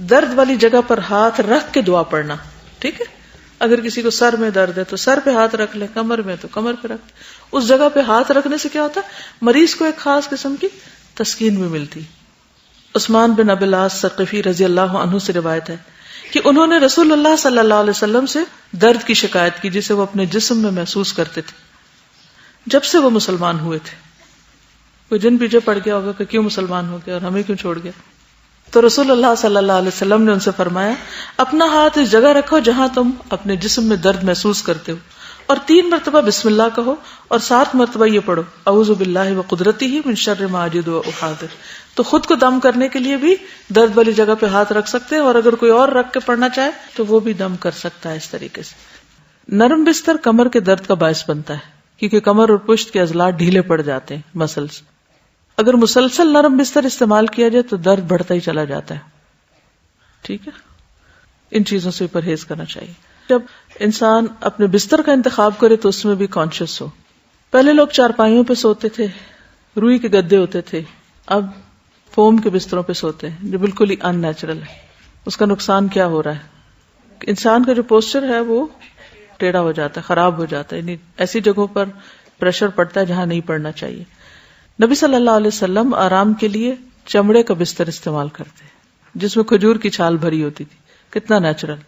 درد والی جگہ پر ہاتھ رکھ کے دعا پڑھنا. ٹھیک ہے, اگر کسی کو سر میں درد ہے تو سر پہ ہاتھ رکھ لے, کمر میں تو کمر پہ رکھ. اس جگہ پہ ہاتھ رکھنے سے کیا ہوتا ہے, مریض کو ایک خاص قسم کی تسکین بھی ملتی. عثمان بن ابی العاص ثقفی رضی اللہ عنہ سے روایت ہے کہ انہوں نے رسول اللہ صلی اللہ علیہ وسلم سے درد کی شکایت کی جسے وہ اپنے جسم میں محسوس کرتے تھے جب سے وہ مسلمان ہوئے تھے. کوئی دن پیچھے پڑ گیا ہوگا کہ کیوں مسلمان ہو گیا اور ہمیں کیوں چھوڑ گیا. تو رسول اللہ صلی اللہ علیہ وسلم نے ان سے فرمایا, اپنا ہاتھ اس جگہ رکھو جہاں تم اپنے جسم میں درد محسوس کرتے ہو, اور 3 مرتبہ بسم اللہ کہو, اور 7 مرتبہ یہ پڑھو, اعوذ باللہ وقدرتہ من شر ما اجد واحاذر. تو خود کو دم کرنے کے لیے بھی درد والی جگہ پہ ہاتھ رکھ سکتے ہیں, اور اگر کوئی اور رکھ کے پڑھنا چاہے تو وہ بھی دم کر سکتا ہے اس طریقے سے. نرم بستر کمر کے درد کا باعث بنتا ہے کیونکہ کمر اور پشت کے عضلات ڈھیلے پڑ جاتے ہیں, مسلس. اگر مسلسل نرم بستر استعمال کیا جائے تو درد بڑھتا ہی چلا جاتا ہے. ٹھیک ہے, ان چیزوں سے پرہیز کرنا چاہیے. جب انسان اپنے بستر کا انتخاب کرے تو اس میں بھی کانشیس ہو. پہلے لوگ چارپائیوں پہ سوتے تھے, روئی کے گدے ہوتے تھے, اب فوم کے بستروں پہ سوتے ہیں جو بالکل ہی ان نیچرل ہے. اس کا نقصان کیا ہو رہا ہے, انسان کا جو پوسچر ہے وہ ٹیڑھا ہو جاتا ہے, خراب ہو جاتا ہے, یعنی ایسی جگہوں پر پریشر پڑتا ہے جہاں نہیں پڑنا چاہیے. نبی صلی اللہ علیہ وسلم آرام کے لیے چمڑے کا بستر استعمال کرتے جس میں کھجور کی چھال بھری ہوتی تھی. کتنا نیچرل.